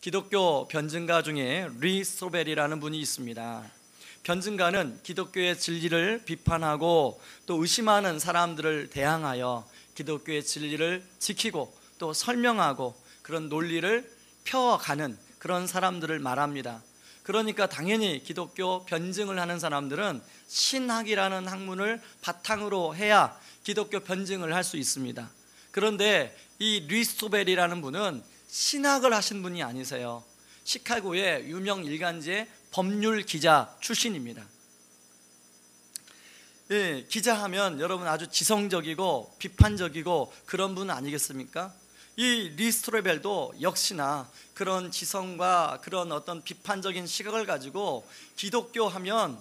기독교 변증가 중에 리 스토벨이라는 분이 있습니다. 변증가는 기독교의 진리를 비판하고 또 의심하는 사람들을 대항하여 기독교의 진리를 지키고 또 설명하고 그런 논리를 펴가는 그런 사람들을 말합니다. 그러니까 당연히 기독교 변증을 하는 사람들은 신학이라는 학문을 바탕으로 해야 기독교 변증을 할 수 있습니다. 그런데 이 리 스토벨이라는 분은 신학을 하신 분이 아니세요. 시카고의 유명 일간지의 법률 기자 출신입니다. 예, 기자하면 여러분 아주 지성적이고 비판적이고 그런 분 아니겠습니까? 이 리 스토벨도 역시나 그런 지성과 그런 어떤 비판적인 시각을 가지고 기독교 하면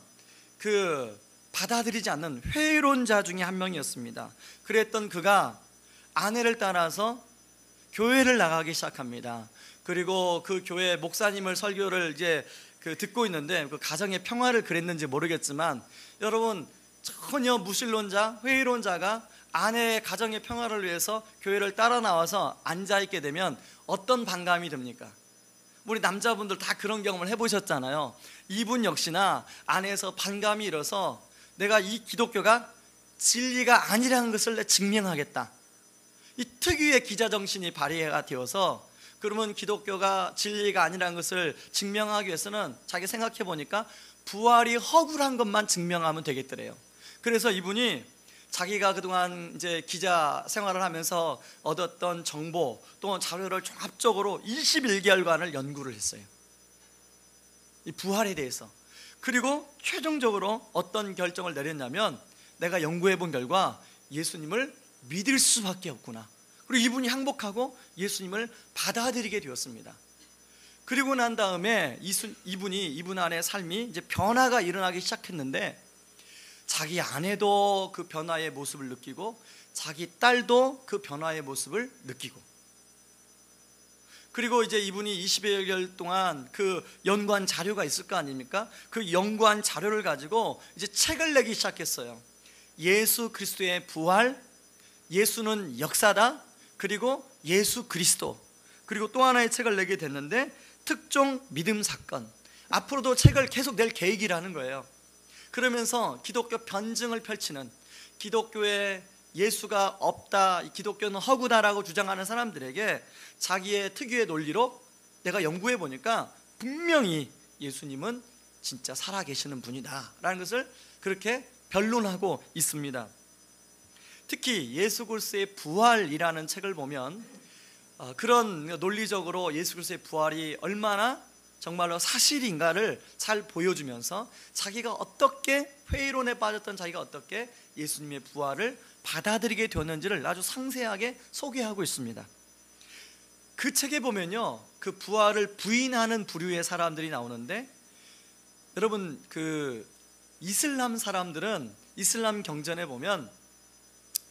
받아들이지 않는 회의론자 중에 한 명이었습니다. 그랬던 그가 아내를 따라서 교회를 나가기 시작합니다. 그리고 그 교회 목사님을 설교를 듣고 있는데 그 가정의 평화를 그랬는지 모르겠지만 여러분 전혀 무신론자, 회의론자가 아내의 가정의 평화를 위해서 교회를 따라 나와서 앉아있게 되면 어떤 반감이 듭니까? 우리 남자분들 다 그런 경험을 해보셨잖아요. 이분 역시나 안에서 반감이 일어서 내가 이 기독교가 진리가 아니라는 것을 증명하겠다, 이 특유의 기자정신이 발휘가 되어서 그러면 기독교가 진리가 아니라는 것을 증명하기 위해서는 자기 생각해 보니까 부활이 허구란 것만 증명하면 되겠더래요. 그래서 이분이 자기가 그동안 이제 기자 생활을 하면서 얻었던 정보 또 자료를 종합적으로 21개월간을 연구를 했어요. 이 부활에 대해서. 그리고 최종적으로 어떤 결정을 내렸냐면 내가 연구해 본 결과 예수님을 믿을 수밖에 없구나. 그리고 이분이 항복하고 예수님을 받아들이게 되었습니다. 그리고 난 다음에 이분 안의 삶이 이제 변화가 일어나기 시작했는데 자기 아내도 그 변화의 모습을 느끼고 자기 딸도 그 변화의 모습을 느끼고, 그리고 이제 이분이 20여 개월 동안 그 연구한 자료가 있을 거 아닙니까? 그 연구한 자료를 가지고 이제 책을 내기 시작했어요. 예수 그리스도의 부활, 예수는 역사다, 그리고 예수 그리스도, 그리고 또 하나의 책을 내게 됐는데 특종 믿음 사건. 앞으로도 책을 계속 낼 계획이라는 거예요. 그러면서 기독교 변증을 펼치는, 기독교에 예수가 없다, 기독교는 허구다라고 주장하는 사람들에게 자기의 특유의 논리로 내가 연구해 보니까 분명히 예수님은 진짜 살아계시는 분이다 라는 것을 그렇게 변론하고 있습니다. 특히 예수 그리스도의 부활이라는 책을 보면 그런 논리적으로 예수 그리스도의 부활이 얼마나 정말로 사실인가를 잘 보여주면서 자기가 어떻게 회의론에 빠졌던 자기가 어떻게 예수님의 부활을 받아들이게 되었는지를 아주 상세하게 소개하고 있습니다. 그 책에 보면요, 그 부활을 부인하는 부류의 사람들이 나오는데, 여러분 그 이슬람 사람들은 이슬람 경전에 보면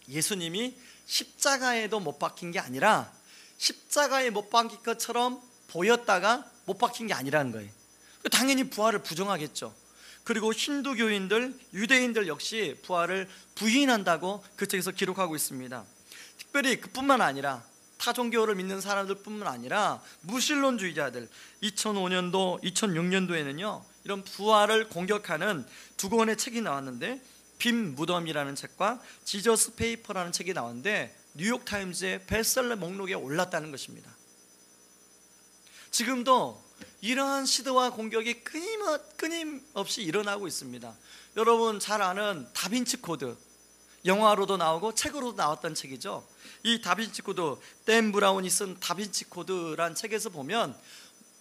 예수님이 십자가에도 못 박힌 게 아니라 십자가에 못 박힌 것처럼 보였다가 못 박힌 게 아니라는 거예요. 당연히 부활을 부정하겠죠. 그리고 힌두교인들, 유대인들 역시 부활을 부인한다고 그 책에서 기록하고 있습니다. 특별히 그뿐만 아니라 타종교를 믿는 사람들 뿐만 아니라 무신론주의자들, 2005년도, 2006년도에는요 이런 부활을 공격하는 두 권의 책이 나왔는데, 빈 무덤이라는 책과 지저스 페이퍼라는 책이 나왔는데 뉴욕타임즈의 베스트셀러 목록에 올랐다는 것입니다. 지금도 이러한 시도와 공격이 끊임없이 일어나고 있습니다. 여러분 잘 아는 다빈치 코드, 영화로도 나오고 책으로도 나왔던 책이죠. 이 다빈치 코드, 댄 브라운이 쓴 다빈치 코드란 책에서 보면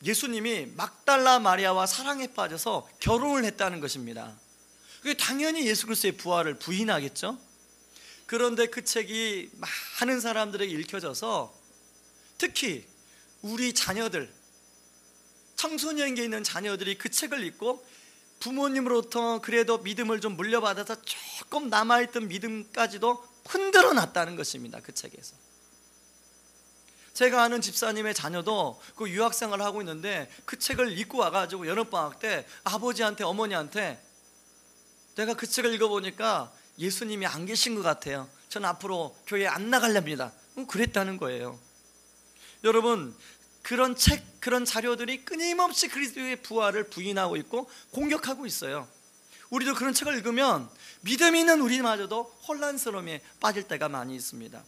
예수님이 막달라 마리아와 사랑에 빠져서 결혼을 했다는 것입니다. 그게 당연히 예수 그리스도의 부활을 부인하겠죠. 그런데 그 책이 많은 사람들에게 읽혀져서 특히 우리 자녀들, 청소년기에 있는 자녀들이 그 책을 읽고 부모님으로부터 그래도 믿음을 좀 물려받아서 조금 남아있던 믿음까지도 흔들어 놨다는 것입니다. 그 책에서. 제가 아는 집사님의 자녀도 그 유학생활을 하고 있는데 그 책을 읽고 와가지고 여름방학 때 아버지한테 어머니한테 내가 그 책을 읽어보니까 예수님이 안 계신 것 같아요. 저는 앞으로 교회 안 나가렵니다. 그랬다는 거예요. 여러분 그런 책, 그런 자료들이 끊임없이 그리스도의 부활을 부인하고 있고 공격하고 있어요. 우리도 그런 책을 읽으면 믿음 있는 우리마저도 혼란스러움에 빠질 때가 많이 있습니다.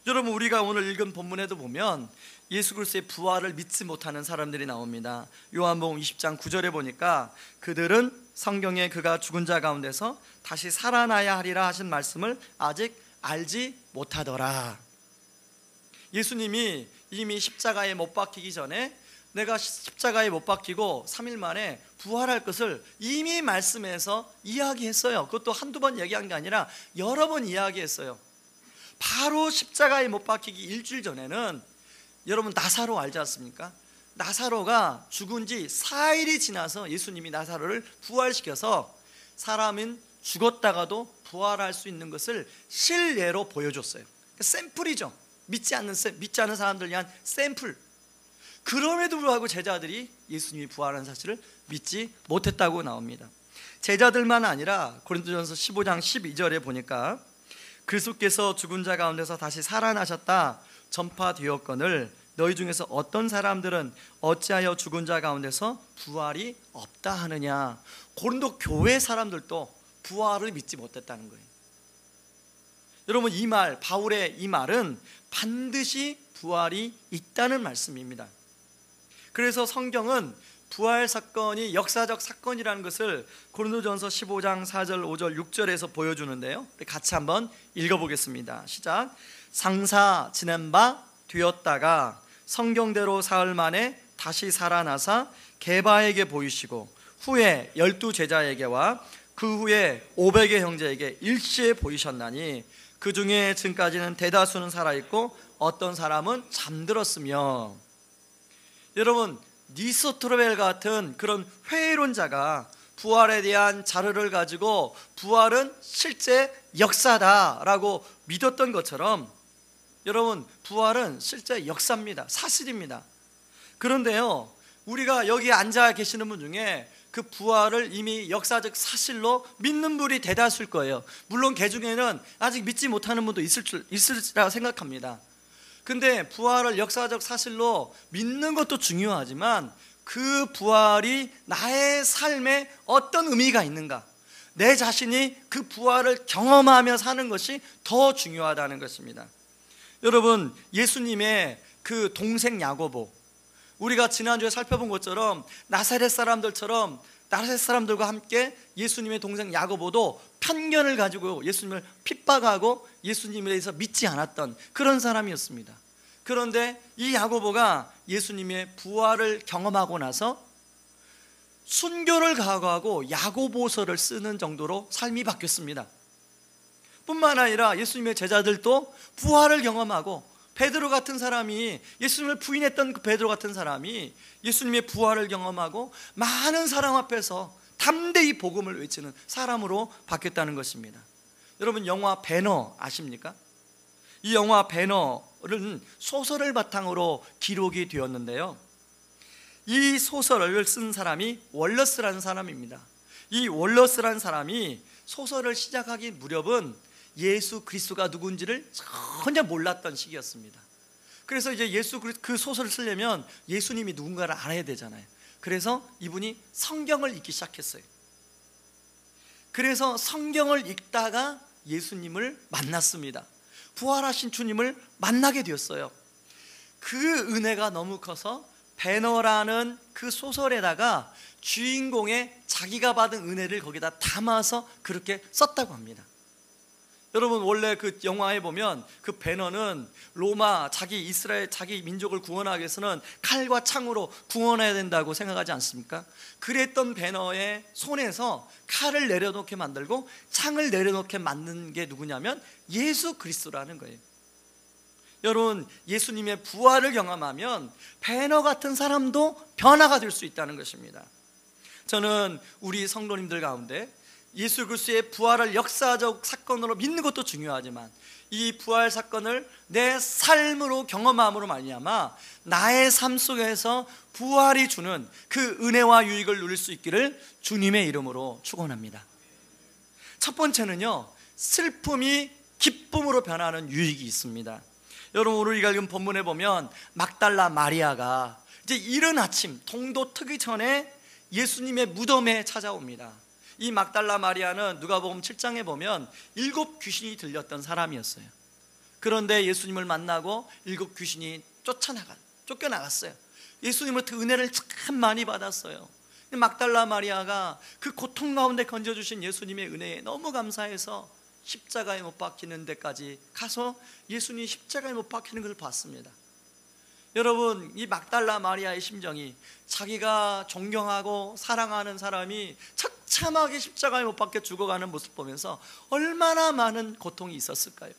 여러분, 우리가 오늘 읽은 본문에도 보면 예수 그리스도의 부활을 믿지 못하는 사람들이 나옵니다. 요한복음 20장 9절에 보니까 그들은 성경에 그가 죽은 자 가운데서 다시 살아나야 하리라 하신 말씀을 아직 알지 못하더라. 예수님이 이미 십자가에 못 박히기 전에 내가 십자가에 못 박히고 3일 만에 부활할 것을 이미 말씀해서 이야기했어요. 그것도 한두 번 얘기한 게 아니라 여러 번 이야기했어요. 바로 십자가에 못 박히기 일주일 전에는 여러분 나사로 알지 않습니까? 나사로가 죽은 지 4일이 지나서 예수님이 나사로를 부활시켜서 사람은 죽었다가도 부활할 수 있는 것을 실례로 보여줬어요. 샘플이죠. 믿지 않는 사람들 위한 샘플. 그럼에도 불구하고 제자들이 예수님이 부활한 사실을 믿지 못했다고 나옵니다. 제자들만 아니라 고린도전서 15장 12절에 보니까 그리스도께서 죽은 자 가운데서 다시 살아나셨다 전파되었거늘 너희 중에서 어떤 사람들은 어찌하여 죽은 자 가운데서 부활이 없다 하느냐. 고린도 교회 사람들도 부활을 믿지 못했다는 거예요. 여러분, 이 말, 바울의 이 말은 반드시 부활이 있다는 말씀입니다. 그래서 성경은 부활 사건이 역사적 사건이라는 것을 고린도전서 15장 4절, 5절, 6절에서 보여주는데요. 같이 한번 읽어보겠습니다. 시작. 상사 지낸 바 되었다가 성경대로 사흘 만에 다시 살아나사 게바에게 보이시고 후에 12 제자에게와 그 후에 500의 형제에게 일시에 보이셨나니 그 중에 지금까지는 대다수는 살아있고 어떤 사람은 잠들었으며. 여러분, 니스토르벨 같은 그런 회의론자가 부활에 대한 자료를 가지고 부활은 실제 역사다라고 믿었던 것처럼 여러분, 부활은 실제 역사입니다. 사실입니다. 그런데요, 우리가 여기 앉아 계시는 분 중에 그 부활을 이미 역사적 사실로 믿는 분이 대다수일 거예요. 물론 그 중에는 아직 믿지 못하는 분도 있으리라 생각합니다. 근데 부활을 역사적 사실로 믿는 것도 중요하지만 그 부활이 나의 삶에 어떤 의미가 있는가, 내 자신이 그 부활을 경험하며 사는 것이 더 중요하다는 것입니다. 여러분, 예수님의 그 동생 야고보, 우리가 지난주에 살펴본 것처럼 나사렛 사람들과 함께 예수님의 동생 야고보도 편견을 가지고 예수님을 핍박하고 예수님에 대해서 믿지 않았던 그런 사람이었습니다. 그런데 이 야고보가 예수님의 부활을 경험하고 나서 순교를 각오하고 야고보서를 쓰는 정도로 삶이 바뀌었습니다. 뿐만 아니라 예수님의 제자들도 부활을 경험하고 베드로 같은 사람이, 예수님을 부인했던 그 베드로 같은 사람이 예수님의 부활을 경험하고 많은 사람 앞에서 담대히 복음을 외치는 사람으로 바뀌었다는 것입니다. 여러분, 영화 배너 아십니까? 이 영화 배너는 소설을 바탕으로 기록이 되었는데요, 이 소설을 쓴 사람이 월러스라는 사람입니다. 이 월러스라는 사람이 소설을 시작하기 무렵은 예수 그리스도가 누군지를 전혀 몰랐던 시기였습니다. 그래서 이제 그 소설을 쓰려면 예수님이 누군가를 알아야 되잖아요. 그래서 이분이 성경을 읽기 시작했어요. 그래서 성경을 읽다가 예수님을 만났습니다. 부활하신 주님을 만나게 되었어요. 그 은혜가 너무 커서 배너라는 그 소설에다가 주인공의 자기가 받은 은혜를 거기다 담아서 그렇게 썼다고 합니다. 여러분, 원래 그 영화에 보면 그 배너는 로마, 이스라엘 자기 민족을 구원하기 위해서는 칼과 창으로 구원해야 된다고 생각하지 않습니까? 그랬던 배너의 손에서 칼을 내려놓게 만들고 창을 내려놓게 만든 게 누구냐면 예수 그리스도라는 거예요. 여러분, 예수님의 부활을 경험하면 배너 같은 사람도 변화가 될 수 있다는 것입니다. 저는 우리 성도님들 가운데 예수 그리스도의 부활을 역사적 사건으로 믿는 것도 중요하지만 이 부활 사건을 내 삶으로 경험함으로 말미암아 나의 삶 속에서 부활이 주는 그 은혜와 유익을 누릴 수 있기를 주님의 이름으로 축원합니다. 첫 번째는요, 슬픔이 기쁨으로 변하는 유익이 있습니다. 여러분, 우리가 읽은 본문에 보면 막달라 마리아가 이제 이른 아침 동도 트기 전에 예수님의 무덤에 찾아옵니다. 이 막달라 마리아는 누가복음 7장에 보면 7 귀신이 들렸던 사람이었어요. 그런데 예수님을 만나고 7 귀신이 쫓겨나갔어요. 예수님으로부터 은혜를 참 많이 받았어요. 막달라 마리아가 그 고통 가운데 건져주신 예수님의 은혜에 너무 감사해서 십자가에 못 박히는 데까지 가서 예수님이 십자가에 못 박히는 것을 봤습니다. 여러분, 이 막달라 마리아의 심정이, 자기가 존경하고 사랑하는 사람이 처참하게 십자가에 못 박혀 죽어가는 모습 보면서 얼마나 많은 고통이 있었을까요?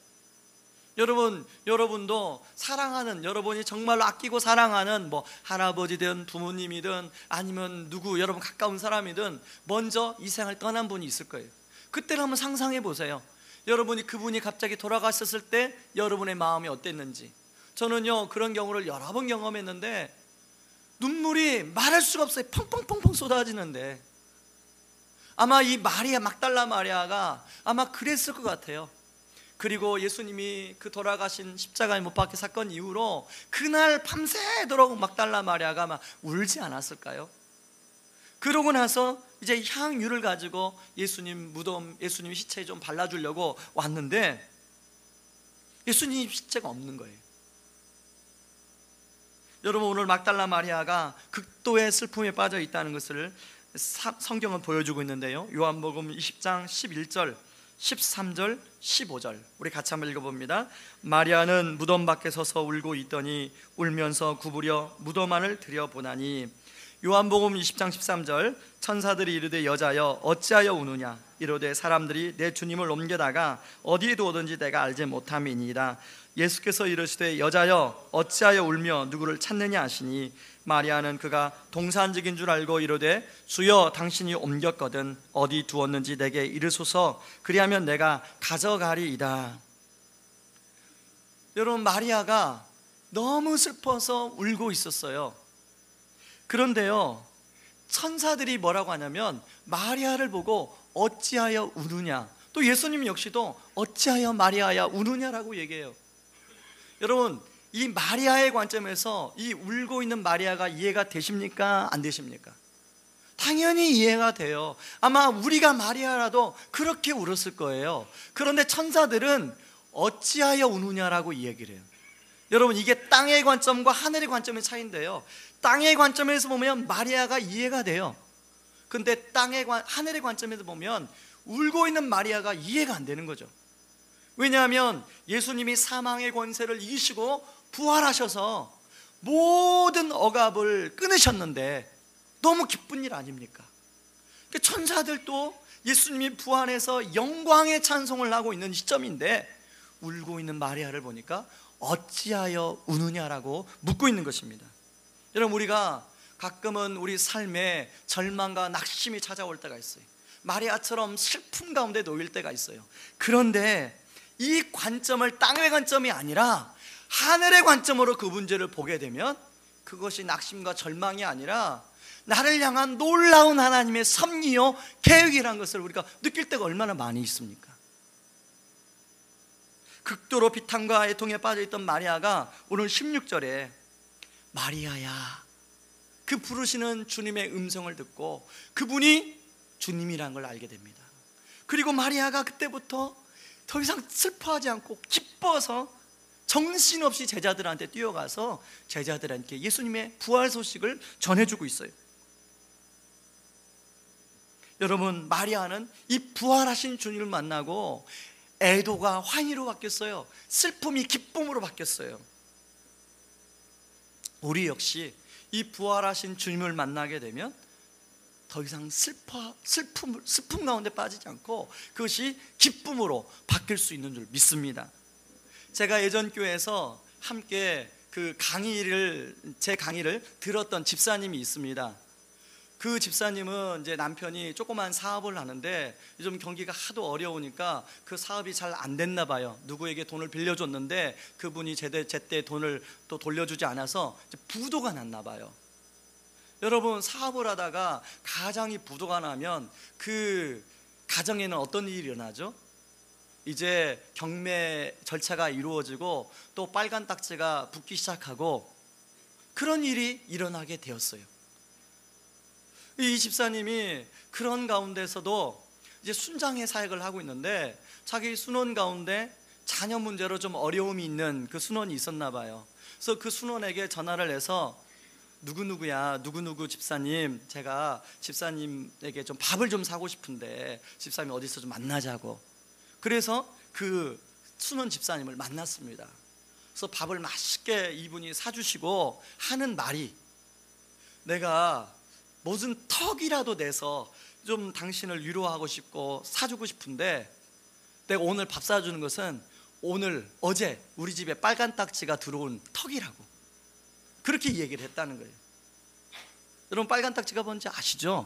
여러분도 사랑하는, 여러분이 정말로 아끼고 사랑하는 할아버지든 부모님이든 아니면 여러분 가까운 사람이든 먼저 이 세상을 떠난 분이 있을 거예요. 그때를 한번 상상해 보세요. 여러분이 그분이 갑자기 돌아가셨을 때 여러분의 마음이 어땠는지. 저는요, 그런 경우를 여러 번 경험했는데 눈물이 말할 수가 없어요. 펑펑펑펑 쏟아지는데, 아마 이 막달라 마리아가 아마 그랬을 것 같아요. 그리고 예수님이 그 돌아가신 십자가에 못 박힌 사건 이후로 그날 밤새도록 막달라 마리아가 막 울지 않았을까요? 그러고 나서 이제 향유를 가지고 예수님 시체에 좀 발라주려고 왔는데 예수님 시체가 없는 거예요. 여러분, 오늘 막달라 마리아가 극도의 슬픔에 빠져 있다는 것을 성경은 보여주고 있는데요, 요한복음 20장 11절 13절 15절 우리 같이 한번 읽어봅니다. 마리아는 무덤 밖에 서서 울고 있더니 울면서 구부려 무덤 안을 들여보나니, 요한복음 20장 13절 천사들이 이르되 여자여 어찌하여 우느냐 이르되 사람들이 내 주님을 옮겨다가 어디에 두었든지 내가 알지 못함이니이다. 예수께서 이르시되 여자여 어찌하여 울며 누구를 찾느냐 하시니, 마리아는 그가 동산직인 줄 알고 이르되 주여 당신이 옮겼거든 어디 두었는지 내게 이르소서, 그리하면 내가 가져가리이다. 여러분, 마리아가 너무 슬퍼서 울고 있었어요. 그런데요, 천사들이 뭐라고 하냐면 마리아를 보고 어찌하여 우느냐, 또 예수님 역시도 어찌하여 마리아야 우느냐라고 얘기해요. 여러분, 이 마리아의 관점에서 이 울고 있는 마리아가 이해가 되십니까? 안 되십니까? 당연히 이해가 돼요. 아마 우리가 마리아라도 그렇게 울었을 거예요. 그런데 천사들은 어찌하여 우느냐라고 얘기를 해요. 여러분, 이게 땅의 관점과 하늘의 관점의 차이인데요, 땅의 관점에서 보면 마리아가 이해가 돼요. 근데 하늘의 관점에서 보면 울고 있는 마리아가 이해가 안 되는 거죠. 왜냐하면 예수님이 사망의 권세를 이기시고 부활하셔서 모든 억압을 끊으셨는데 너무 기쁜 일 아닙니까? 천사들도 예수님이 부활해서 영광의 찬송을 하고 있는 시점인데 울고 있는 마리아를 보니까 어찌하여 우느냐라고 묻고 있는 것입니다. 여러분, 우리가 가끔은 우리 삶에 절망과 낙심이 찾아올 때가 있어요. 마리아처럼 슬픔 가운데 놓일 때가 있어요. 그런데 이 관점을 땅의 관점이 아니라 하늘의 관점으로 그 문제를 보게 되면 그것이 낙심과 절망이 아니라 나를 향한 놀라운 하나님의 섭리요 계획이라는 것을 우리가 느낄 때가 얼마나 많이 있습니까? 극도로 비탄과 애통에 빠져있던 마리아가 오늘 16절에 마리아야, 그 부르시는 주님의 음성을 듣고 그분이 주님이라는 걸 알게 됩니다. 그리고 마리아가 그때부터 더 이상 슬퍼하지 않고 기뻐서 정신없이 제자들한테 뛰어가서 제자들한테 예수님의 부활 소식을 전해주고 있어요. 여러분, 마리아는 이 부활하신 주님을 만나고 애도가 환희로 바뀌었어요. 슬픔이 기쁨으로 바뀌었어요. 우리 역시 이 부활하신 주님을 만나게 되면 더 이상 슬픔 가운데 빠지지 않고 그것이 기쁨으로 바뀔 수 있는 줄 믿습니다. 제가 예전 교회에서 함께 제 강의를 들었던 집사님이 있습니다. 그 집사님은 이제 남편이 조그만 사업을 하는데 요즘 경기가 하도 어려우니까 그 사업이 잘 안 됐나 봐요. 누구에게 돈을 빌려줬는데 그분이 제때 돈을 또 돌려주지 않아서 이제 부도가 났나 봐요. 여러분, 사업을 하다가 가장이 부도가 나면 그 가정에는 어떤 일이 일어나죠? 이제 경매 절차가 이루어지고 또 빨간 딱지가 붙기 시작하고 그런 일이 일어나게 되었어요. 이 집사님이 그런 가운데서도 이제 순장의 사역을 하고 있는데 자기 순원 가운데 자녀 문제로 좀 어려움이 있는 그 순원이 있었나 봐요. 그래서 그 순원에게 전화를 해서 누구누구야, 누구누구 집사님, 제가 집사님에게 좀 밥을 좀 사고 싶은데 집사님 어디서 좀 만나자고. 그래서 그 순원 집사님을 만났습니다. 그래서 밥을 맛있게 이분이 사주시고 하는 말이, 내가 무슨 턱이라도 내서 좀 당신을 위로하고 싶고 사주고 싶은데 내가 오늘 밥 사주는 것은 어제 우리 집에 빨간 딱지가 들어온 턱이라고, 그렇게 얘기를 했다는 거예요. 여러분, 빨간 딱지가 뭔지 아시죠?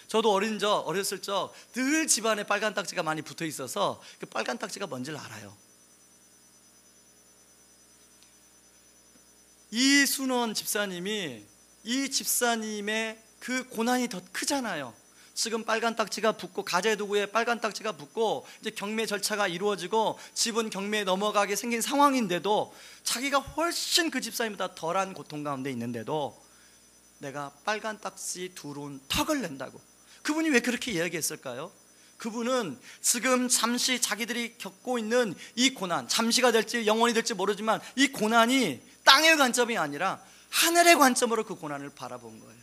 저도 어렸을 적 늘 집안에 빨간 딱지가 많이 붙어 있어서 그 빨간 딱지가 뭔지를 알아요. 이 순원 집사님이, 이 집사님의 그 고난이 더 크잖아요. 지금 빨간 딱지가 붙고, 가재도구에 빨간 딱지가 붙고 이제 경매 절차가 이루어지고 집은 경매에 넘어가게 생긴 상황인데도 자기가 훨씬 그 집사님보다 덜한 고통 가운데 있는데도 내가 빨간 딱지 들어온 턱을 낸다고. 그분이 왜 그렇게 이야기했을까요? 그분은 지금 잠시 자기들이 겪고 있는 이 고난, 잠시가 될지 영원히 될지 모르지만 이 고난이 땅의 관점이 아니라 하늘의 관점으로 그 고난을 바라본 거예요.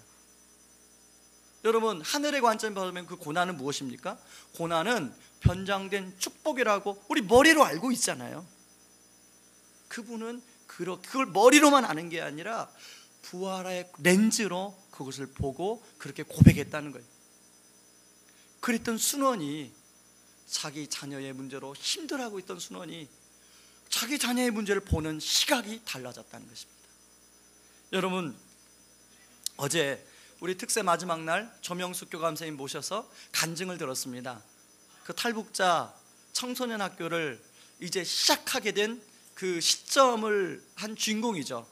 여러분, 하늘의 관점을 보면 그 고난은 무엇입니까? 고난은 변장된 축복이라고 우리 머리로 알고 있잖아요. 그분은 그걸 머리로만 아는 게 아니라 부활의 렌즈로 그것을 보고 그렇게 고백했다는 거예요. 그랬던 순원이, 자기 자녀의 문제로 힘들어하고 있던 순원이 자기 자녀의 문제를 보는 시각이 달라졌다는 것입니다. 여러분, 어제 우리 특세 마지막 날 조명숙 교감선생님 모셔서 간증을 들었습니다. 그 탈북자 청소년 학교를 이제 시작하게 된 그 시점을 한 주인공이죠.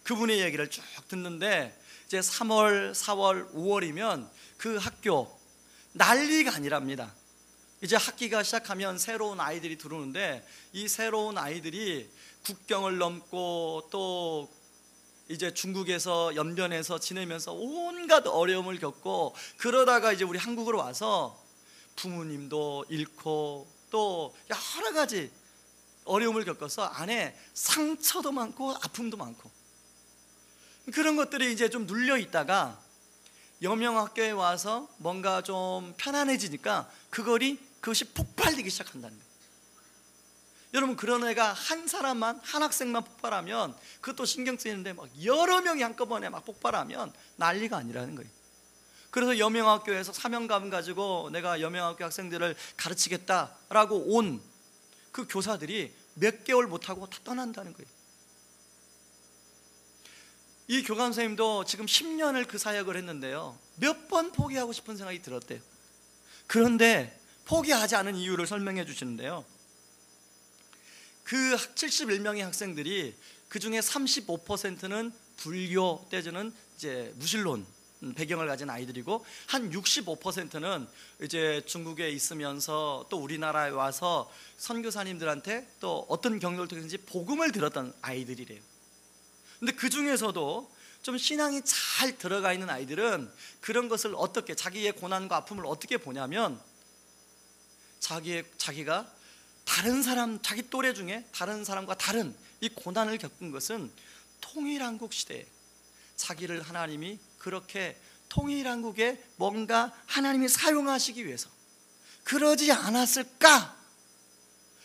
그분의 얘기를 쭉 듣는데 이제 3월, 4월, 5월이면 그 학교 난리가 아니랍니다. 이제 학기가 시작하면 새로운 아이들이 들어오는데 이 새로운 아이들이 국경을 넘고 또 이제 중국에서 연변에서 지내면서 온갖 어려움을 겪고, 그러다가 이제 우리 한국으로 와서 부모님도 잃고 또 여러 가지 어려움을 겪어서 안에 상처도 많고 아픔도 많고, 그런 것들이 이제 좀 눌려 있다가 여명학교에 와서 뭔가 좀 편안해지니까 그것이 폭발되기 시작한다는 거예요. 여러분, 그런 애가 한 사람만, 한 학생만 폭발하면 그것도 신경 쓰이는데 막 여러 명이 한꺼번에 막 폭발하면 난리가 아니라는 거예요. 그래서 여명학교에서 사명감 가지고 내가 여명학교 학생들을 가르치겠다라고 온 그 교사들이 몇 개월 못하고 다 떠난다는 거예요. 이 교감 선생님도 지금 10년을 그 사역을 했는데요, 몇 번 포기하고 싶은 생각이 들었대요. 그런데 포기하지 않은 이유를 설명해 주시는데요, 그 71명의 학생들이 그 중에 35%는 불교 떼주는 이제 무신론 배경을 가진 아이들이고, 한 65%는 이제 중국에 있으면서 또 우리나라에 와서 선교사님들한테 또 어떤 경로를 통해서인지 복음을 들었던 아이들이래요. 근데 그 중에서도 좀 신앙이 잘 들어가 있는 아이들은 그런 것을 어떻게, 자기의 고난과 아픔을 어떻게 보냐면, 자기가 다른 사람, 자기 또래 중에 다른 사람과 다른 이 고난을 겪은 것은 통일한국 시대에 자기를 하나님이 그렇게 통일한국에 뭔가 하나님이 사용하시기 위해서 그러지 않았을까?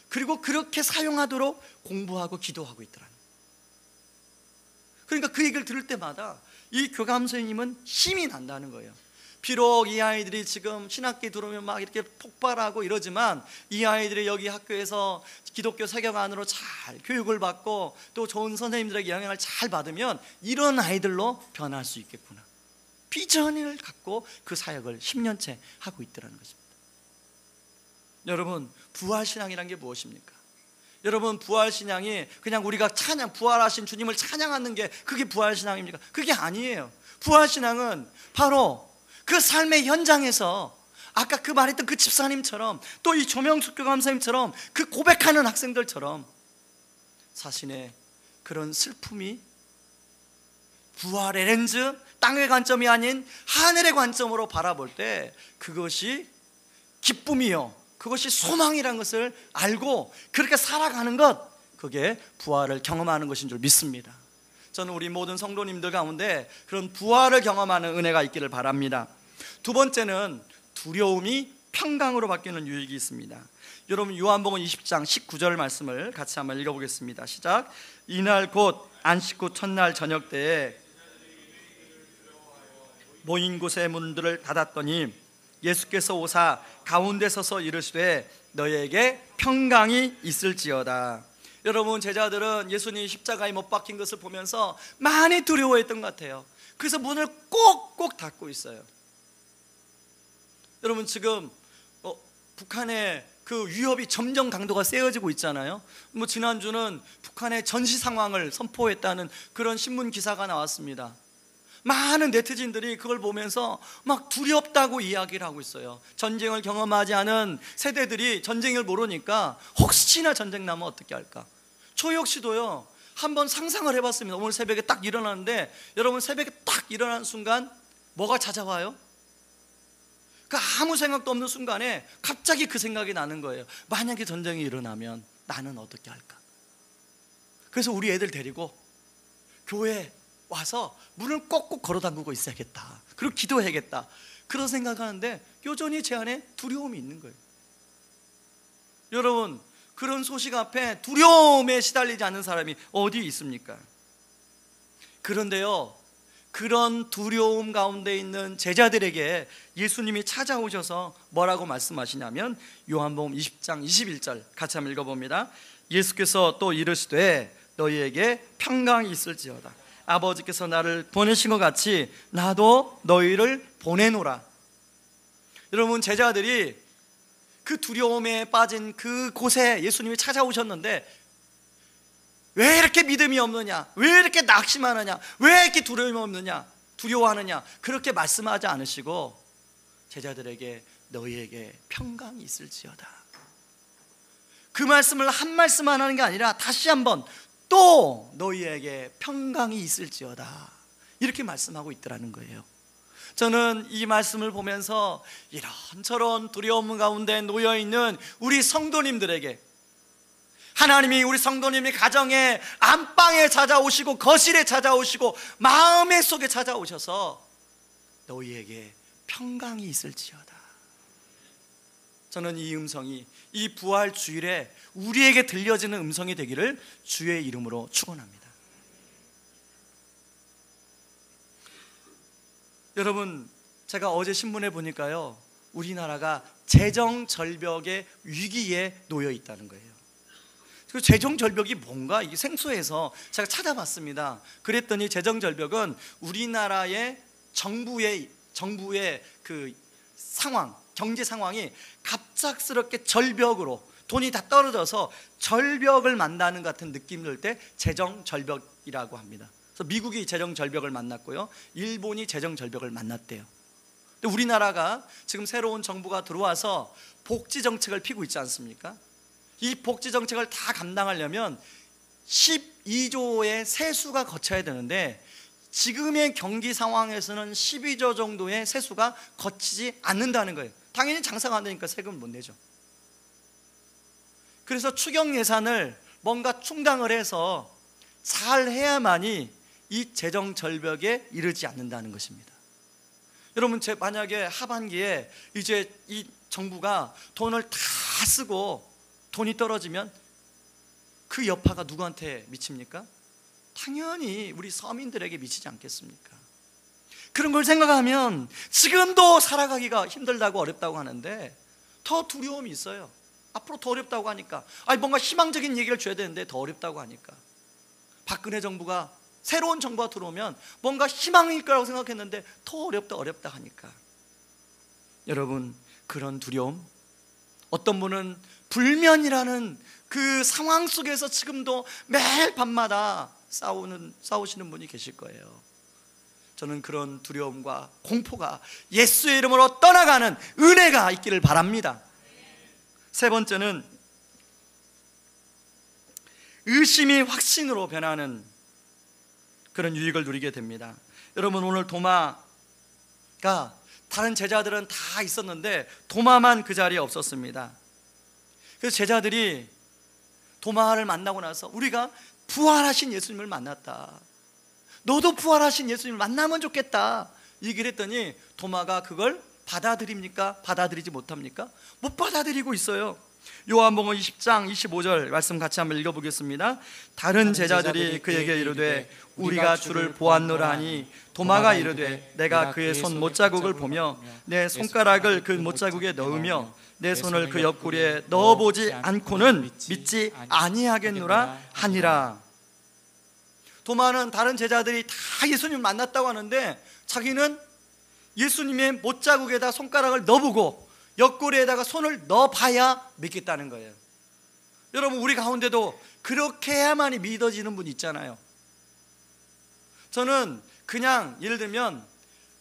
그리고 그렇게 사용하도록 공부하고 기도하고 있더라는. 그러니까 그 얘기를 들을 때마다 이 교감 선생님은 힘이 난다는 거예요. 비록 이 아이들이 지금 신학기 들어오면 막 이렇게 폭발하고 이러지만 이 아이들이 여기 학교에서 기독교 세경 안으로 잘 교육을 받고 또 좋은 선생님들에게 영향을 잘 받으면 이런 아이들로 변할 수 있겠구나, 비전을 갖고 그 사역을 10년째 하고 있더라는 것입니다. 여러분, 부활신앙이란 게 무엇입니까? 여러분, 부활신앙이 그냥 우리가 부활하신 주님을 찬양하는 게 그게 부활신앙입니까? 그게 아니에요. 부활신앙은 바로 그 삶의 현장에서 아까 그 말했던 그 집사님처럼 또 이 조명숙 교감선생님처럼 그 고백하는 학생들처럼 자신의 그런 슬픔이 부활의 렌즈, 땅의 관점이 아닌 하늘의 관점으로 바라볼 때 그것이 기쁨이요, 그것이 소망이라는 것을 알고 그렇게 살아가는 것, 그게 부활을 경험하는 것인 줄 믿습니다. 저는 우리 모든 성도님들 가운데 그런 부활을 경험하는 은혜가 있기를 바랍니다. 두 번째는 두려움이 평강으로 바뀌는 유익이 있습니다. 여러분, 요한복음 20장 19절 말씀을 같이 한번 읽어보겠습니다. 시작. 이날 곧 안식 후 첫날 저녁 때에 모인 곳의 문들을 닫았더니 예수께서 오사 가운데 서서 이르시되 너희에게 평강이 있을지어다. 여러분, 제자들은 예수님이 십자가에 못 박힌 것을 보면서 많이 두려워했던 것 같아요. 그래서 문을 꼭꼭 닫고 있어요. 여러분, 지금 북한의 그 위협이 점점 강도가 세워지고 있잖아요. 지난주는 북한의 전시 상황을 선포했다는 그런 신문 기사가 나왔습니다. 많은 네티즌들이 그걸 보면서 막 두렵다고 이야기를 하고 있어요. 전쟁을 경험하지 않은 세대들이 전쟁을 모르니까 혹시나 전쟁 나면 어떻게 할까? 저 역시도요, 한번 상상을 해봤습니다. 오늘 새벽에 딱 일어났는데, 여러분, 새벽에 딱 일어나는 순간 뭐가 찾아와요? 그 아무 생각도 없는 순간에 갑자기 그 생각이 나는 거예요. 만약에 전쟁이 일어나면 나는 어떻게 할까? 그래서 우리 애들 데리고 교회에 와서 문을 꼭꼭 걸어 잠그고 있어야겠다, 그리고 기도해야겠다, 그런 생각하는데 여전히 제 안에 두려움이 있는 거예요. 여러분, 그런 소식 앞에 두려움에 시달리지 않는 사람이 어디 있습니까? 그런데요, 그런 두려움 가운데 있는 제자들에게 예수님이 찾아오셔서 뭐라고 말씀하시냐면 요한복음 20장 21절 같이 한번 읽어봅니다. 예수께서 또 이르시되 너희에게 평강이 있을지어다. 아버지께서 나를 보내신 것 같이 나도 너희를 보내노라. 여러분, 제자들이 그 두려움에 빠진 그 곳에 예수님이 찾아오셨는데 왜 이렇게 믿음이 없느냐, 왜 이렇게 낙심하느냐, 왜 이렇게 두려움이 없느냐, 두려워하느냐, 그렇게 말씀하지 않으시고 제자들에게 너희에게 평강이 있을지어다, 그 말씀을 한 말씀만 하는 게 아니라 다시 한번 또 너희에게 평강이 있을지어다, 이렇게 말씀하고 있더라는 거예요. 저는 이 말씀을 보면서 이런저런 두려움 가운데 놓여있는 우리 성도님들에게 하나님이 우리 성도님의 가정에 안방에 찾아오시고 거실에 찾아오시고 마음의 속에 찾아오셔서 너희에게 평강이 있을지어다. 저는 이 음성이 이 부활 주일에 우리에게 들려지는 음성이 되기를 주의 이름으로 축원합니다. 여러분, 제가 어제 신문에 보니까요, 우리나라가 재정 절벽의 위기에 놓여 있다는 거예요. 그 재정 절벽이 뭔가 이게 생소해서 제가 찾아봤습니다. 그랬더니 재정 절벽은 우리나라의 정부의 그 상황, 경제 상황이 갑작스럽게 절벽으로 돈이 다 떨어져서 절벽을 만나는 같은 느낌 들 때 재정 절벽이라고 합니다. 그래서 미국이 재정 절벽을 만났고요, 일본이 재정 절벽을 만났대요. 근데 우리나라가 지금 새로운 정부가 들어와서 복지 정책을 피고 있지 않습니까? 이 복지 정책을 다 감당하려면 12조의 세수가 거쳐야 되는데 지금의 경기 상황에서는 12조 정도의 세수가 거치지 않는다는 거예요. 당연히 장사가 안 되니까 세금을 못 내죠. 그래서 추경 예산을 뭔가 충당을 해서 잘 해야만이 이 재정 절벽에 이르지 않는다는 것입니다. 여러분, 만약에 하반기에 이제 이 정부가 돈을 다 쓰고 돈이 떨어지면 그 여파가 누구한테 미칩니까? 당연히 우리 서민들에게 미치지 않겠습니까? 그런 걸 생각하면 지금도 살아가기가 힘들다고 어렵다고 하는데 더 두려움이 있어요. 앞으로 더 어렵다고 하니까, 뭔가 희망적인 얘기를 줘야 되는데 더 어렵다고 하니까. 박근혜 정부가, 새로운 정부가 들어오면 뭔가 희망일 거라고 생각했는데 더 어렵다 하니까. 여러분, 그런 두려움, 어떤 분은 불면이라는 그 상황 속에서 지금도 매일 밤마다 싸우시는 분이 계실 거예요. 저는 그런 두려움과 공포가 예수의 이름으로 떠나가는 은혜가 있기를 바랍니다. 세 번째는 의심이 확신으로 변하는 그런 유익을 누리게 됩니다. 여러분, 오늘 도마가 다른 제자들은 다 있었는데 도마만 그 자리에 없었습니다. 그래서 제자들이 도마를 만나고 나서 우리가 부활하신 예수님을 만났다, 너도 부활하신 예수님을 만나면 좋겠다 얘기를 했더니 도마가 그걸 받아들입니까? 받아들이지 못합니까? 못 받아들이고 있어요. 요한복음 20장 25절 말씀 같이 한번 읽어보겠습니다. 다른 제자들이 그에게 이르되 우리가 주를 보았노라 하니 도마가 이르되 내가 그의 손 못자국을 보며 내 손가락을 그 못자국에 넣으며 내 손을 그 옆구리에 넣어보지 않고는 믿지 아니하겠노라 하니라. 도마는 다른 제자들이 다 예수님 만났다고 하는데 자기는 예수님의 못자국에다 손가락을 넣어보고 옆구리에다가 손을 넣어봐야 믿겠다는 거예요. 여러분, 우리 가운데도 그렇게 해야만이 믿어지는 분 있잖아요. 저는 그냥 예를 들면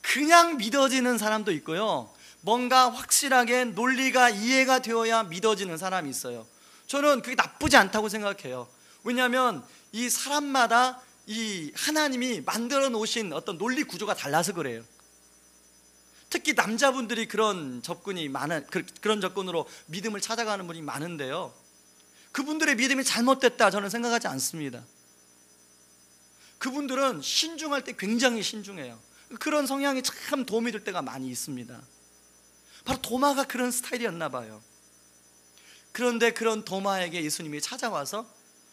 그냥 믿어지는 사람도 있고요, 뭔가 확실하게 논리가 이해가 되어야 믿어지는 사람이 있어요. 저는 그게 나쁘지 않다고 생각해요. 왜냐하면 이 사람마다 이 하나님이 만들어 놓으신 어떤 논리 구조가 달라서 그래요. 특히 남자분들이 그런 접근이 그런 접근으로 믿음을 찾아가는 분이 많은데요, 그분들의 믿음이 잘못됐다 저는 생각하지 않습니다. 그분들은 신중할 때 굉장히 신중해요. 그런 성향이 참 도움이 될 때가 많이 있습니다. 바로 도마가 그런 스타일이었나 봐요. 그런데 그런 도마에게 예수님이 찾아와서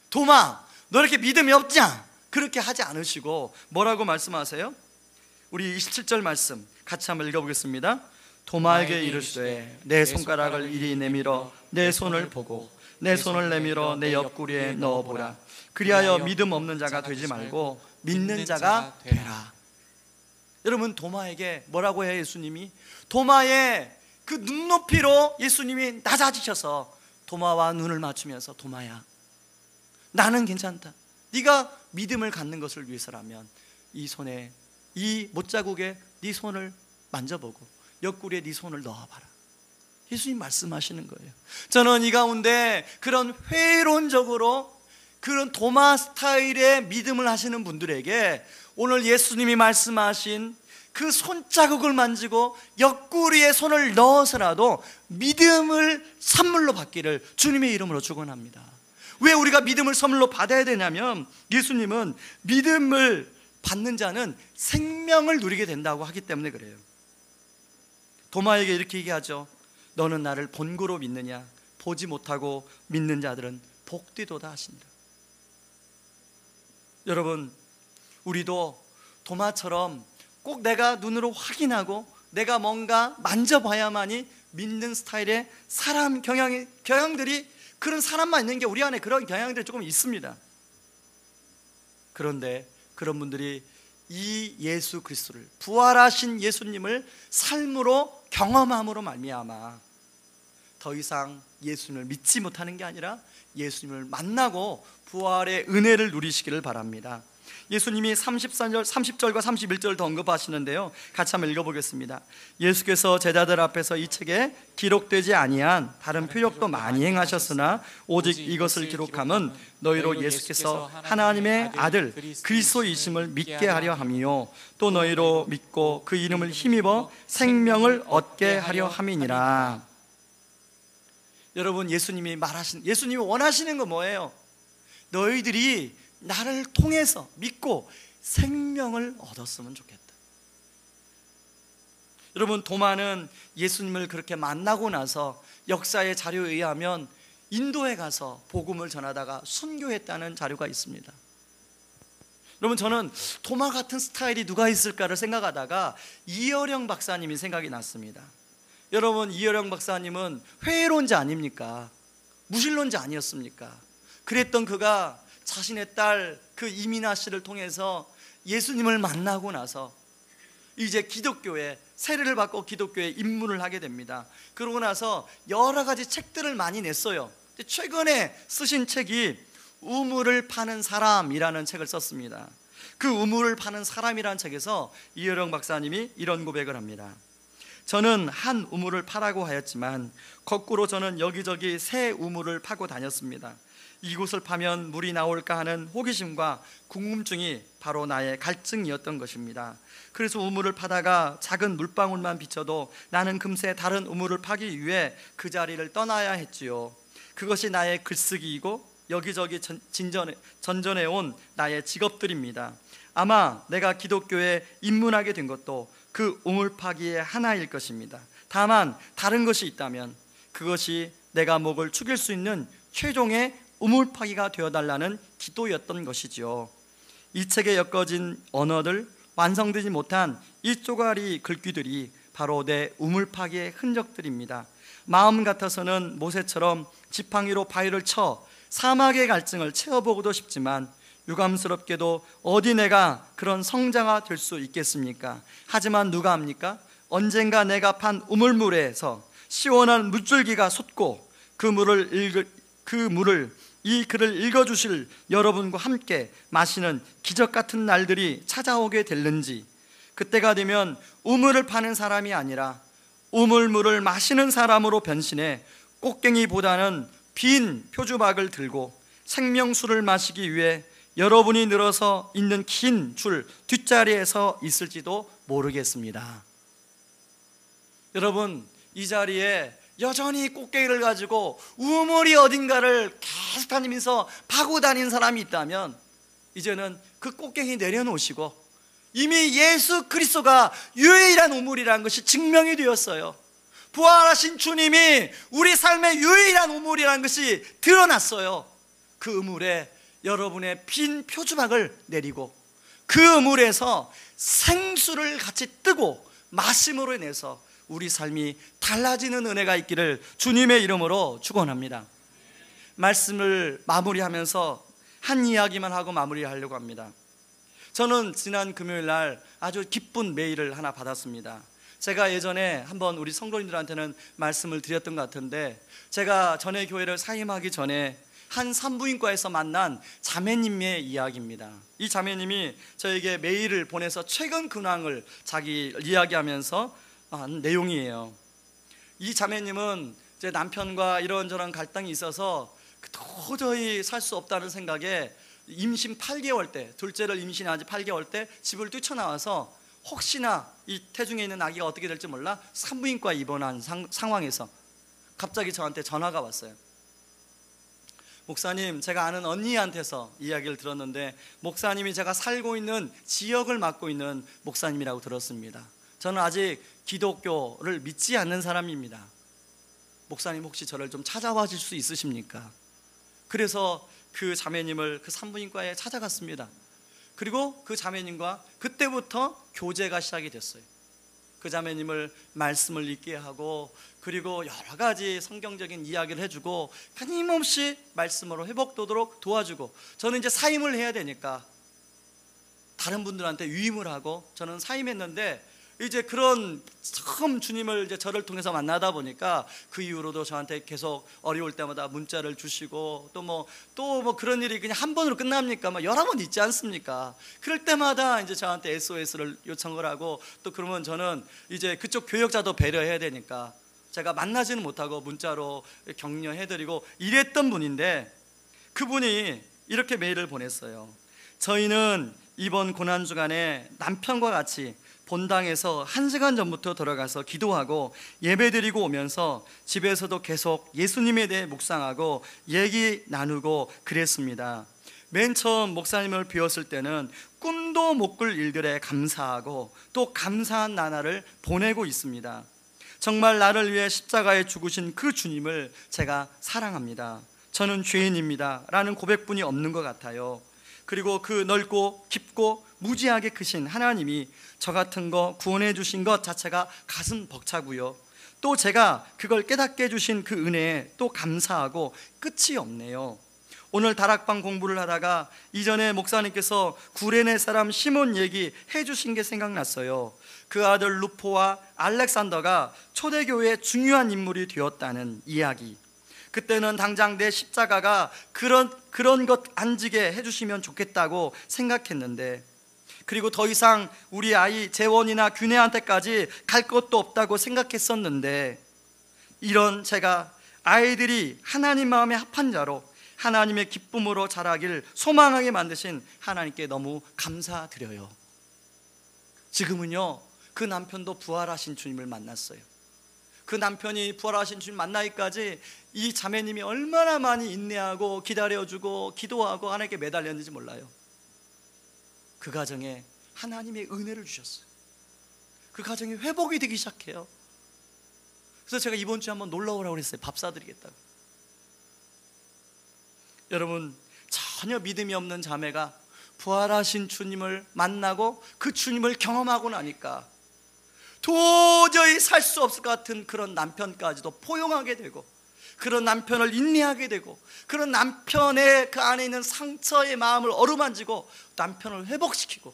도마, 너 이렇게 믿음이 없냐? 그렇게 하지 않으시고 뭐라고 말씀하세요? 우리 27절 말씀 같이 한번 읽어보겠습니다. 도마에게 이르시되 내 손가락을 이리 내밀어 내 손을 보고 내 손을 내밀어 내 옆구리에 넣어보라. 그리하여 믿음 없는 자가 되지 말고 믿는 자가 되라. 여러분, 도마에게 뭐라고 해요? 예수님이 도마의 그 눈높이로 예수님이 낮아지셔서 도마와 눈을 맞추면서 도마야, 나는 괜찮다. 네가 믿음을 갖는 것을 위해서라면 이 손에, 이 못자국에 네 손을 만져보고 옆구리에 네 손을 넣어봐라. 예수님 말씀하시는 거예요. 저는 이 가운데 그런 회론적으로 그런 도마 스타일의 믿음을 하시는 분들에게 오늘 예수님이 말씀하신 그 손자국을 만지고 옆구리에 손을 넣어서라도 믿음을 선물로 받기를 주님의 이름으로 축원합니다. 왜 우리가 믿음을 선물로 받아야 되냐면 예수님은 믿음을 받는 자는 생명을 누리게 된다고 하기 때문에 그래요. 도마에게 이렇게 얘기하죠. 너는 나를 본고로 믿느냐? 보지 못하고 믿는 자들은 복되도다 하신다. 여러분, 우리도 도마처럼 꼭 내가 눈으로 확인하고 내가 뭔가 만져봐야만이 믿는 스타일의 사람 경향들이, 그런 사람만 있는 게 우리 안에 그런 경향들이 조금 있습니다. 그런데 그런 분들이 이 예수 그리스도를, 부활하신 예수님을 삶으로 경험함으로 말미암아 더 이상 예수님을 믿지 못하는 게 아니라 예수님을 만나고 부활의 은혜를 누리시기를 바랍니다. 예수님이 30절과 31절을 더 언급하시는데요, 같이 한번 읽어보겠습니다. 예수께서 제자들 앞에서 이 책에 기록되지 아니한 다른 표적도 많이 행하셨으나 오직 이것을 기록함은 너희로 예수께서 하나님의 아들 그리스도이심을 믿게 하려 함이요 또 너희로 믿고 그 이름을 힘입어 생명을 얻게 하려 함이니라. 여러분, 예수님이 원하시는 건 뭐예요? 너희들이 나를 통해서 믿고 생명을 얻었으면 좋겠다. 여러분, 도마는 예수님을 그렇게 만나고 나서 역사의 자료에 의하면 인도에 가서 복음을 전하다가 순교했다는 자료가 있습니다. 여러분, 저는 도마 같은 스타일이 누가 있을까를 생각하다가 이어령 박사님이 생각이 났습니다. 여러분, 이어령 박사님은 회의론자 아닙니까? 무신론자 아니었습니까? 그랬던 그가 자신의 딸 그 이민아 씨를 통해서 예수님을 만나고 나서 이제 기독교에 세례를 받고 기독교에 입문을 하게 됩니다. 그러고 나서 여러 가지 책들을 많이 냈어요. 최근에 쓰신 책이 우물을 파는 사람이라는 책을 썼습니다. 그 우물을 파는 사람이라는 책에서 이어령 박사님이 이런 고백을 합니다. 저는 한 우물을 파라고 하였지만 거꾸로 저는 여기저기 새 우물을 파고 다녔습니다. 이곳을 파면 물이 나올까 하는 호기심과 궁금증이 바로 나의 갈증이었던 것입니다. 그래서 우물을 파다가 작은 물방울만 비쳐도 나는 금세 다른 우물을 파기 위해 그 자리를 떠나야 했지요. 그것이 나의 글쓰기이고 여기저기 전전해온 나의 직업들입니다. 아마 내가 기독교에 입문하게 된 것도 그 우물 파기의 하나일 것입니다. 다만 다른 것이 있다면 그것이 내가 목을 축일 수 있는 최종의 우물 파기가 되어달라는 기도였던 것이지요. 이 책에 엮어진 언어들, 완성되지 못한 이 쪼가리 글귀들이 바로 내 우물 파기의 흔적들입니다. 마음 같아서는 모세처럼 지팡이로 바위를 쳐 사막의 갈증을 채워보고도 싶지만 유감스럽게도 어디 내가 그런 성자가 될 수 있겠습니까? 하지만 누가 합니까? 언젠가 내가 판 우물물에서 시원한 물줄기가 솟고 이 글을 읽어주실 여러분과 함께 마시는 기적 같은 날들이 찾아오게 될는지, 그때가 되면 우물을 파는 사람이 아니라 우물물을 마시는 사람으로 변신해 꽃갱이보다는 빈 표주박을 들고 생명수를 마시기 위해 여러분이 늘어서 있는 긴 줄 뒷자리에서 있을지도 모르겠습니다. 여러분, 이 자리에 여전히 꽃게를 가지고 우물이 어딘가를 계속 다니면서 파고 다니는 사람이 있다면 이제는 그 꽃갱이 내려놓으시고 이미 예수 그리스도가 유일한 우물이라는 것이 증명이 되었어요. 부활하신 주님이 우리 삶의 유일한 우물이라는 것이 드러났어요. 그 우물에 여러분의 빈 표주박을 내리고 그 우물에서 생수를 같이 뜨고 마심으로 인해서 우리 삶이 달라지는 은혜가 있기를 주님의 이름으로 축원합니다. 말씀을 마무리하면서 한 이야기만 하고 마무리하려고 합니다. 저는 지난 금요일 날 아주 기쁜 메일을 하나 받았습니다. 제가 예전에 한번 우리 성도님들한테는 말씀을 드렸던 것 같은데, 제가 전에 교회를 사임하기 전에 한 산부인과에서 만난 자매님의 이야기입니다. 이 자매님이 저에게 메일을 보내서 최근 근황을 자기 이야기하면서 한 내용이에요. 이 자매님은 제 남편과 이런저런 갈등이 있어서 도저히 살 수 없다는 생각에 임신 8개월 때, 둘째를 임신한 지 8개월 때 집을 뛰쳐나와서 혹시나 이 태중에 있는 아기가 어떻게 될지 몰라 산부인과에 입원한 상황에서 갑자기 저한테 전화가 왔어요. 목사님, 제가 아는 언니한테서 이야기를 들었는데 목사님이 제가 살고 있는 지역을 맡고 있는 목사님이라고 들었습니다. 저는 아직 기독교를 믿지 않는 사람입니다. 목사님, 혹시 저를 좀 찾아와 줄 수 있으십니까? 그래서 그 자매님을 그 산부인과에 찾아갔습니다. 그리고 그 자매님과 그때부터 교제가 시작이 됐어요. 그 자매님을 말씀을 읽게 하고, 그리고 여러 가지 성경적인 이야기를 해주고 끊임없이 말씀으로 회복되도록 도와주고, 저는 이제 사임을 해야 되니까 다른 분들한테 유임을 하고 저는 사임했는데, 이제 그런 처음 주님을 이제 저를 통해서 만나다 보니까 그 이후로도 저한테 계속 어려울 때마다 문자를 주시고, 또 뭐 그런 일이 그냥 한 번으로 끝납니까? 막 여러 번 있지 않습니까? 그럴 때마다 이제 저한테 SOS를 요청을 하고, 또 그러면 저는 이제 그쪽 교역자도 배려해야 되니까 제가 만나지는 못하고 문자로 격려해드리고 이랬던 분인데, 그분이 이렇게 메일을 보냈어요. 저희는 이번 고난주간에 남편과 같이 본당에서 1시간 전부터 들어가서 기도하고 예배드리고 오면서 집에서도 계속 예수님에 대해 묵상하고 얘기 나누고 그랬습니다. 맨 처음 목사님을 뵈었을 때는 꿈도 못 꿀 일들에 감사하고 또 감사한 나날을 보내고 있습니다. 정말 나를 위해 십자가에 죽으신 그 주님을 제가 사랑합니다. 저는 죄인입니다 라는 고백뿐이 없는 것 같아요. 그리고 그 넓고 깊고 무지하게 크신 하나님이 저 같은 거 구원해 주신 것 자체가 가슴 벅차고요. 또 제가 그걸 깨닫게 해주신 그 은혜에 또 감사하고 끝이 없네요. 오늘 다락방 공부를 하다가 이전에 목사님께서 구레네 사람 시몬 얘기 해주신 게 생각났어요. 그 아들 루포와 알렉산더가 초대교회의 중요한 인물이 되었다는 이야기. 그때는 당장 내 십자가가 그런 것 안 지게 해주시면 좋겠다고 생각했는데, 그리고 더 이상 우리 아이 재원이나 균혜한테까지 갈 것도 없다고 생각했었는데, 이런 제가 아이들이 하나님 마음에 합한 자로 하나님의 기쁨으로 자라길 소망하게 만드신 하나님께 너무 감사드려요. 지금은요, 그 남편도 부활하신 주님을 만났어요. 그 남편이 부활하신 주님 만나기까지 이 자매님이 얼마나 많이 인내하고 기다려주고 기도하고 하나님께 매달렸는지 몰라요. 그 가정에 하나님의 은혜를 주셨어요. 그 가정이 회복이 되기 시작해요. 그래서 제가 이번 주에 한번 놀러 오라고 그랬어요. 밥 사드리겠다고. 여러분, 전혀 믿음이 없는 자매가 부활하신 주님을 만나고 그 주님을 경험하고 나니까 도저히 살 수 없을 것 같은 그런 남편까지도 포용하게 되고, 그런 남편을 인내하게 되고, 그런 남편의 그 안에 있는 상처의 마음을 어루만지고 남편을 회복시키고,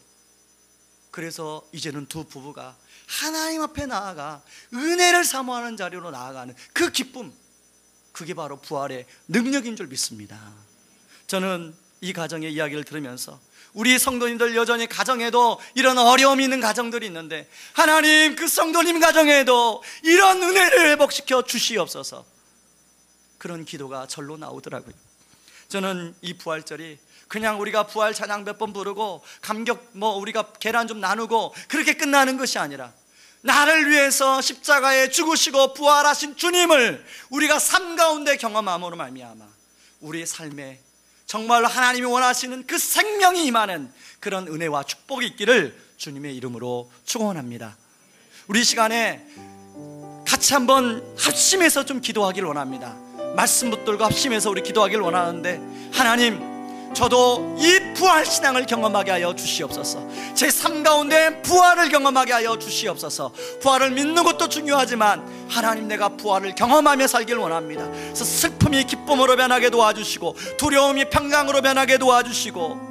그래서 이제는 두 부부가 하나님 앞에 나아가 은혜를 사모하는 자리로 나아가는 그 기쁨, 그게 바로 부활의 능력인 줄 믿습니다. 저는 이 가정의 이야기를 들으면서 우리 성도님들 여전히 가정에도 이런 어려움이 있는 가정들이 있는데, 하나님 그 성도님 가정에도 이런 은혜를 회복시켜 주시옵소서, 그런 기도가 절로 나오더라고요. 저는 이 부활절이 그냥 우리가 부활 찬양 몇 번 부르고 감격 우리가 계란 좀 나누고 그렇게 끝나는 것이 아니라, 나를 위해서 십자가에 죽으시고 부활하신 주님을 우리가 삶 가운데 경험함으로 말미암아 우리의 삶에 정말로 하나님이 원하시는 그 생명이 임하는 그런 은혜와 축복이 있기를 주님의 이름으로 축원합니다. 우리 시간에 같이 한번 합심해서 좀 기도하기를 원합니다. 말씀 붙들고 합심해서 우리 기도하기를 원하는데, 하나님, 저도 이 부활 신앙을 경험하게 하여 주시옵소서. 제 삶 가운데 부활을 경험하게 하여 주시옵소서. 부활을 믿는 것도 중요하지만 하나님, 내가 부활을 경험하며 살기를 원합니다. 그래서 슬픔이 기쁨으로 변하게 도와주시고, 두려움이 평강으로 변하게 도와주시고,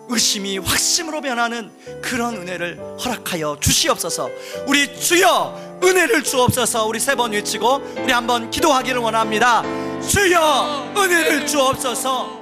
의심이 확심으로 변하는 그런 은혜를 허락하여 주시옵소서. 우리 주여 은혜를 주옵소서. 우리 세 번 외치고 우리 한번 기도하기를 원합니다. 주여 은혜를 주옵소서.